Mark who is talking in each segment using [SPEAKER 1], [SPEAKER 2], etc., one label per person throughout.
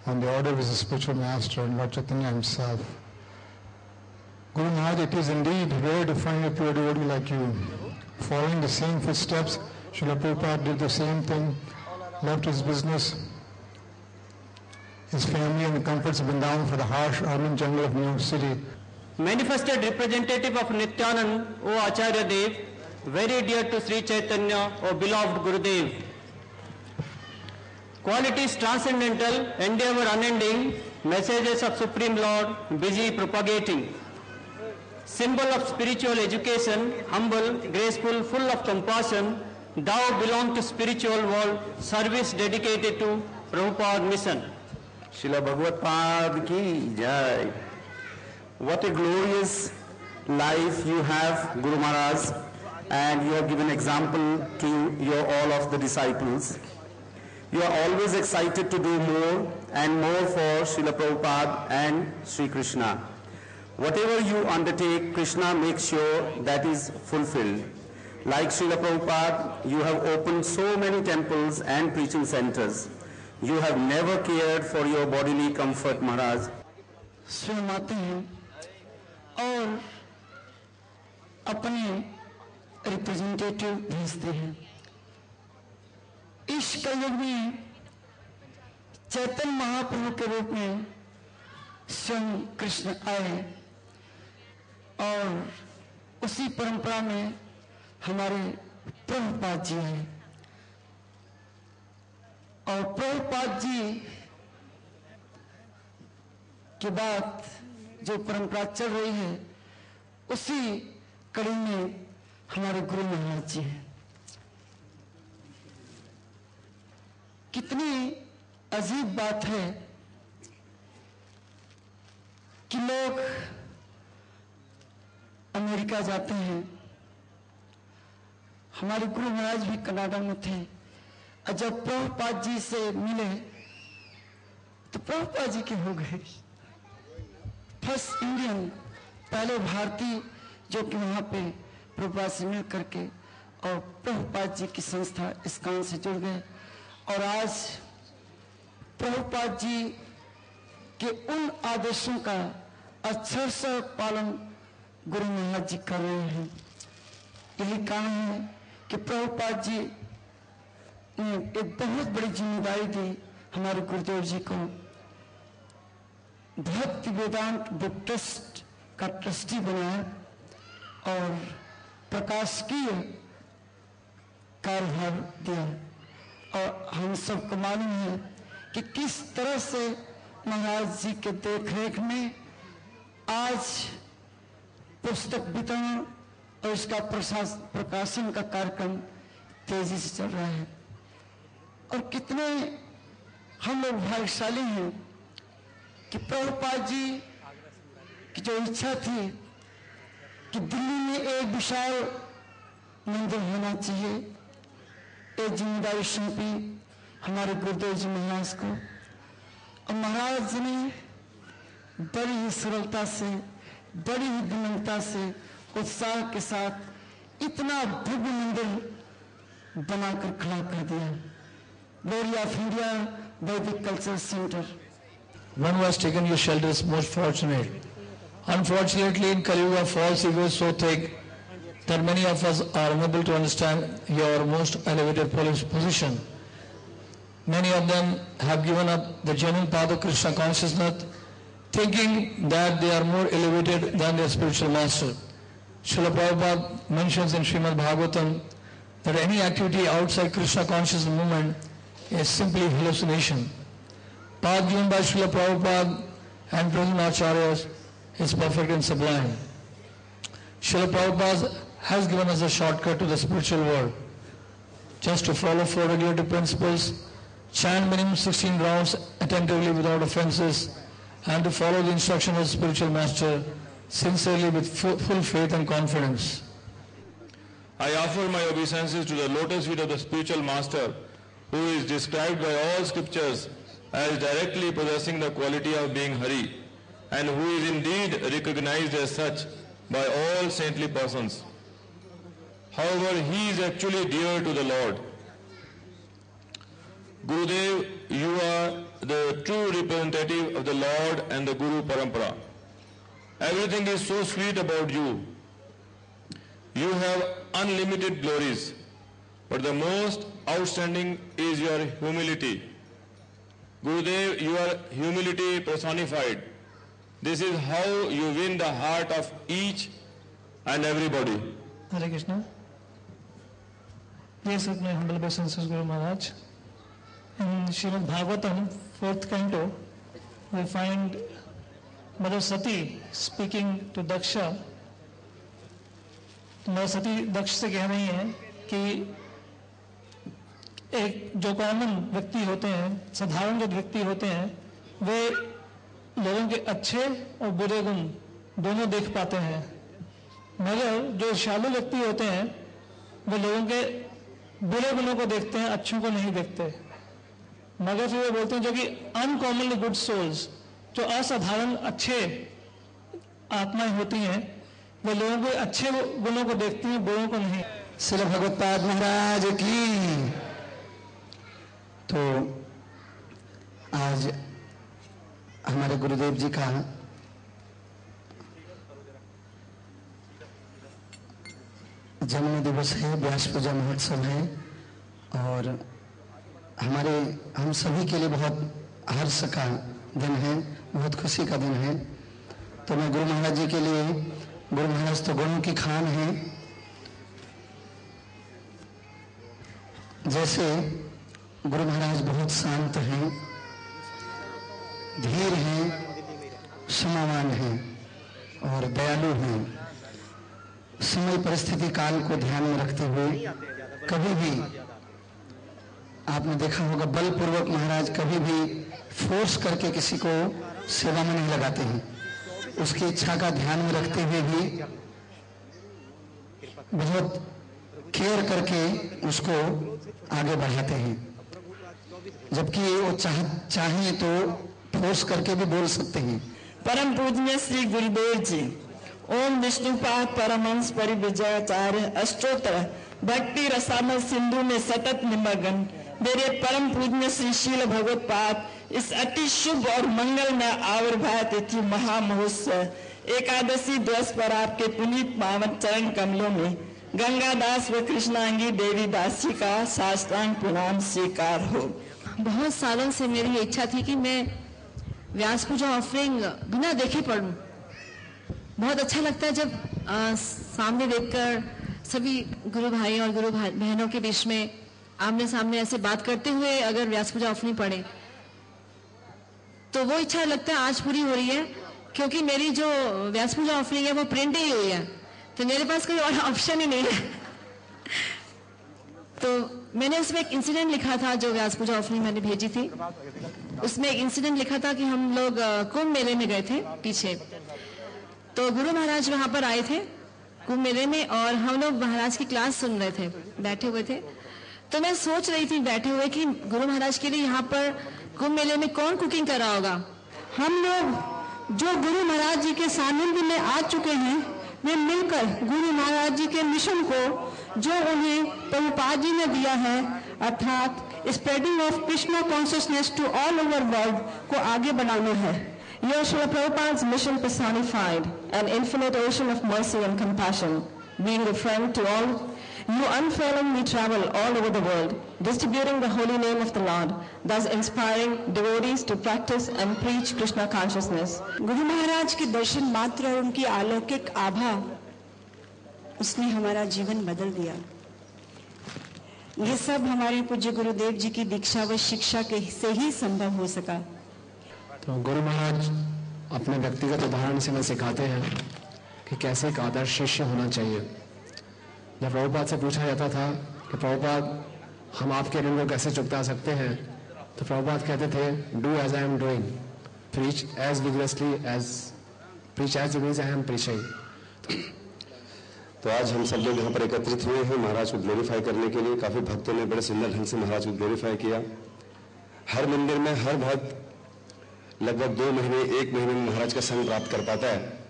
[SPEAKER 1] on the order of his spiritual master and Lord Chaitanya himself. Guru Maharaj, it is indeed rare to find a pure devotee like you. Following the same footsteps, Srila Prabhupada did the same thing, left his business, his family and the comforts of Vrindavan for the harsh urban jungle of New York City.
[SPEAKER 2] Manifested representative of Nityanand, O Acharya Dev, very dear to Sri Chaitanya, O beloved Gurudev. Qualities transcendental, endeavor unending, messages of Supreme Lord, busy propagating. Symbol of spiritual education, humble, graceful, full of compassion, thou belong to spiritual world, service dedicated to Prabhupada mission.
[SPEAKER 3] Srila Bhagavad Pad ki jai. What a glorious life you have, Guru Maharaj, and you have given example to all of the disciples. You are always excited to do more and more for Srila Prabhupada and Sri Krishna. Whatever you undertake, Krishna makes sure that is fulfilled. Like Srila Prabhupada, you have opened so many temples and preaching centers. You have never cared for your bodily comfort, Maharaj.
[SPEAKER 4] स्वयं हैं और अपने representative भेजते हैं। इस कलयुग में चैतन्य महाप्रभु के रूप में स्वयं कृष्ण आए और उसी परंपरा में हमारे प्रभुपाद जी हैं और प्रभुपाद जी के बाद जो परंपरा चल रही है उसी कड़ी में हमारे गुरु महाराज जी हैं। कितनी अजीब बात है कि लोग अमेरिका जाते हैं। हमारे गुरु महाराज भी कनाडा में थे और जब प्रभुपाद जी से मिले तो प्रभुपाद जी के हो गए फर्स्ट इंडियन, पहले भारतीय जो कि वहां पे प्रभुपाद से मिल करके और प्रभुपाद जी की संस्था इस्कॉन से जुड़ गए और आज प्रभुपाद जी के उन आदेशों का अक्षरशः पालन गुरु महाराज जी कर रहे हैं। यही कारण है कि प्रभुपाद जी ने एक बहुत बड़ी जिम्मेदारी दी हमारे गुरुदेव जी को। भक्ति वेदांत बुक ट्रस्ट का ट्रस्टी बनाया और प्रकाशकीय कार्यभार दिया और हम सबको मालूम है कि किस तरह से महाराज जी के देखरेख में आज पुस्तक वितरण और इसका प्रकाशन का कार्यक्रम तेजी से चल रहा है और कितने हम लोग भाग्यशाली हैं कि प्रभुपाद जी की जो इच्छा थी कि दिल्ली में एक विशाल मंदिर होना चाहिए, एक जिम्मेदारी सौंपी हमारे गुरुदेव जी महाराज को और महाराज जी ने बड़ी ही सरलता से, बड़ी ही विनम्रता से, उत्साह के साथ इतना भव्य मंदिर बनाकर खड़ा कर दिया। ग्लोरी ऑफ इंडिया वैदिक culture centre.
[SPEAKER 5] One who has taken your shelter is most fortunate. Unfortunately, in Kali Yuga, false ego is so thick that many of us are unable to understand your most elevated position. Many of them have given up the genuine path of Krishna consciousness, thinking that they are more elevated than their spiritual master. Srila Prabhupada mentions in Srimad Bhagavatam that any activity outside Krishna consciousness movement is simply hallucination. Path given by Srila Prabhupada and present acharyas is perfect and sublime. Srila Prabhupada has given us a shortcut to the spiritual world. Just to follow 4 regulative principles, chant minimum 16 rounds attentively without offenses, and to follow the instruction of the spiritual master sincerely with full faith and confidence.
[SPEAKER 6] I offer my obeisances to the lotus feet of the spiritual master, who is described by all scriptures as directly possessing the quality of being Hari, and who is indeed recognized as such by all saintly persons. However, he is actually dear to the Lord. Gurudev, you are the true representative of the Lord and the Guru Parampara. Everything is so sweet about you. You have unlimited glories, but the most outstanding is your humility. Gurudev, you are humility personified. This is how you win the heart of each and everybody.
[SPEAKER 5] Hare Krishna. Yes, with my humble obeisances, Guru Maharaj. In Srimad Bhagavatam, 4th canto, we find Mother Sati speaking to Daksha. Mother Sati Daksha से कह रही हैं कि एक जो common व्यक्ति होते हैं, साधारण जो व्यक्ति होते हैं, वे लोगों के अच्छे और बुरे गुण दोनों देख पाते हैं, मगर जो शालू व्यक्ति होते हैं वे लोगों के बुरे गुणों को देखते हैं, अच्छों को नहीं देखते। मगर फिर वे बोलते हैं जो कि अनकॉमनली गुड सोल्स, जो असाधारण अच्छे आत्माएं होती हैं, वे लोगों के अच्छे गुणों को देखती हैं, बुरों को नहीं।
[SPEAKER 4] श्री भगवत्पाद महाराज की। तो आज हमारे गुरुदेव जी का जन्म दिवस है, व्यास पूजा महोत्सव है और हम सभी के लिए बहुत हर्ष का दिन है, बहुत खुशी का दिन है। तो मैं गुरु महाराज जी के लिए, गुरु महाराज तो गुणों की खान है। जैसे गुरु महाराज बहुत शांत हैं, धीर हैं, क्षमावान हैं और दयालु हैं। समय परिस्थिति काल को ध्यान में रखते हुए कभी भी आपने देखा होगा बलपूर्वक महाराज कभी भी फोर्स करके किसी को सेवा में नहीं लगाते हैं, उसकी इच्छा का ध्यान में रखते हुए भी बहुत केयर करके उसको आगे बढ़ाते हैं। जबकि वो चाहे तो फोर्स करके भी बोल सकते हैं।
[SPEAKER 7] परम पूज्य श्री गुरुदेव जी, ओम विष्णुपाद परमहंस परिविजयाचार्य अष्टोत्तर भक्ति रसामल सिंधु में सतत निमग्न मेरे परम पूज्य श्री शील भगवत्पाद इस अति शुभ और मंगलमय आविर्भाव तिथि महामहोत्सव एकादशी दिवस पर आपके पुनीत पावन चरण कमलों में गंगा दास व कृष्णांगी देवी दासी का साष्टांग प्रणाम स्वीकार हो।
[SPEAKER 8] बहुत सालों से मेरी इच्छा थी कि मैं व्यास पूजा ऑफरिंग बिना देखे पढ़ूं। बहुत अच्छा लगता है जब सामने देखकर सभी गुरु भाई और गुरु बहनों के बीच में आमने सामने ऐसे बात करते हुए अगर व्यास पूजा ऑफरिंग पढ़े तो वो इच्छा लगता है आज पूरी हो रही है, क्योंकि मेरी जो व्यास पूजा ऑफरिंग है वो प्रिंट ही हुई है, तो मेरे पास कोई और ऑप्शन ही नहीं है। तो मैंने उसमें एक इंसिडेंट लिखा था, जो व्यास पूजा ऑफरिंग मैंने भेजी थी, उसमें एक इंसिडेंट लिखा था कि हम लोग कुंभ मेले में गए थे पीछे, तो गुरु महाराज वहां पर आए थे कुंभ मेले में और हम लोग महाराज की क्लास सुन रहे थे, बैठे हुए थे। तो मैं सोच रही थी बैठे हुए कि गुरु महाराज के लिए यहाँ पर कुंभ मेले में कौन कुकिंग कर रहा होगा।
[SPEAKER 9] हम लोग जो गुरु महाराज जी के सानिध्य में आ चुके हैं, वे मिलकर गुरु महाराज जी के मिशन को जो उन्हें प्रभुपाद जी ने दिया है, अर्थात spreading of Krishna consciousness to all over world को आगे बढ़ाना है।
[SPEAKER 7] You are Srila Prabhupada's mission personified, an infinite ocean of mercy and compassion. Being a friend to all, you unfailingly travel all over the world, distributing the holy name of the Lord, thus inspiring devotees to practice and preach Krishna consciousness.
[SPEAKER 9] Guru Maharaj के दर्शन मात्र और उनकी अलौकिक आभा, उसने हमारा जीवन बदल दिया। ये सब हमारे पूज्य गुरुदेव जी की दीक्षा व शिक्षा के से ही संभव हो सका।
[SPEAKER 10] तो गुरु महाराज अपने व्यक्तिगत उदाहरण से हमें सिखाते हैं कि कैसे एक आदर्श शिष्य होना चाहिए। जब प्रभुपाद से पूछा जाता था कि प्रभुपाद हम आपके ऋण को कैसे चुकता सकते हैं, तो प्रभुपाद कहते थे do as I am doing, preach as vigorously as I am preaching.
[SPEAKER 11] तो आज हम सब लोग यहाँ पर एकत्रित हुए हैं महाराज को ग्लोरीफाई करने के लिए। काफी भक्तों ने बड़े सुंदर ढंग से महाराज को ग्लोरीफाई किया। हर मंदिर में हर भक्त लगभग 2 महीने 1 महीने में महाराज का संग प्राप्त कर पाता है।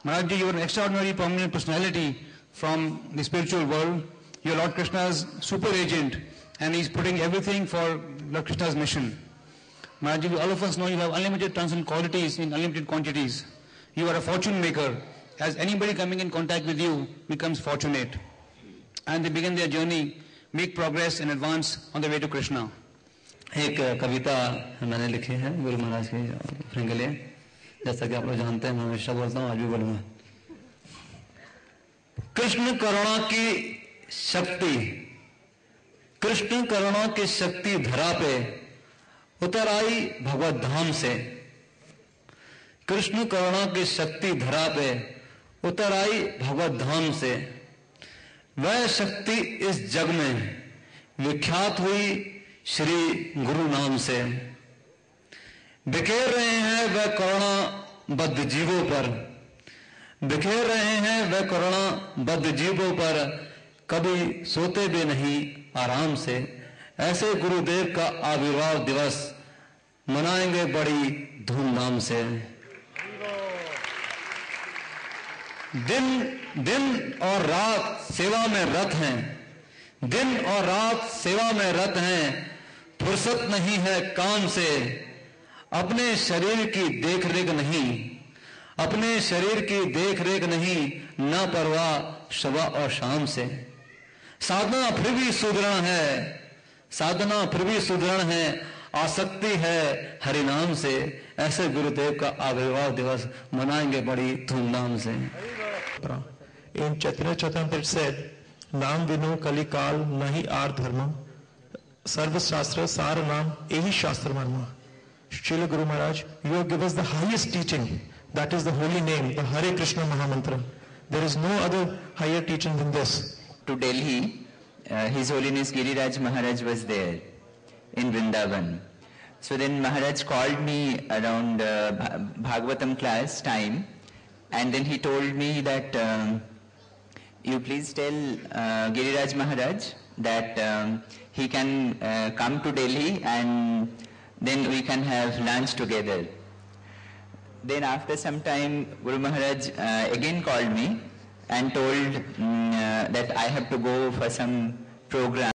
[SPEAKER 12] Maharaj ji, you are an extraordinary prominent personality from the spiritual world. You are Lord Krishna's super agent and he is putting everything for Lord Krishna's mission. Maharaj, all of us know you have unlimited transcendent qualities in unlimited quantities. You are a fortune maker. As anybody coming in contact with you becomes fortunate. And they begin their journey, make progress and advance on the way to Krishna.
[SPEAKER 13] एक कविता मैंने लिखी है गुरु महाराज के लिए, जैसा कि आप लोग जानते हैं, मैं हमेशा बोलता हूँ, आज भी बोलूंगा। कृष्ण करुणा की शक्ति, कृष्ण करुणा की शक्ति धरा पे उतर आई भगवत धाम से। कृष्ण करुणा की शक्ति धरा पे उतर आई भगवत धाम से। वह शक्ति इस जग में विख्यात हुई श्री गुरु नाम से। बिखेर रहे हैं वह करुणा बद्ध जीवों पर, बिखेर रहे हैं वह करुणा बद्ध जीवों पर, कभी सोते भी नहीं आराम से। ऐसे गुरुदेव का आविर्भाव दिवस मनाएंगे बड़ी धूमधाम से। दिन और रात सेवा में रत हैं, दिन और रात सेवा में रत हैं, फुर्सत नहीं है काम से। अपने शरीर की देख रेख नहीं, अपने शरीर की देख रेख नहीं, ना परवाह सुबह और शाम से। साधना फिर भी सुदृढ़ है, साधना फिर भी सुदृढ़ है, आसक्ति है हरिनाम से। ऐसे गुरुदेव का आविर्भाव दिवस मनाएंगे बड़ी धूमधाम से।
[SPEAKER 14] In Chaitanya Charitamrita it said, नाम विनो कली काल नहीं आर धर्म, सर्व शास्त्र सार नाम यही शास्त्र मर्म। Srila Guru Maharaj, you have given us the highest teaching, that is the holy name, the Hare Krishna Mahamantra. There is no other higher teaching than this.
[SPEAKER 15] To Delhi, His Holiness Giriraj Maharaj was there in Vrindavan. So then Maharaj called me around Bhagavatam class time, and then he told me that you please tell Giriraj Maharaj that he can come to Delhi and then we can have lunch together. Then after some time, Guru Maharaj again called me and told that I have to go for some program.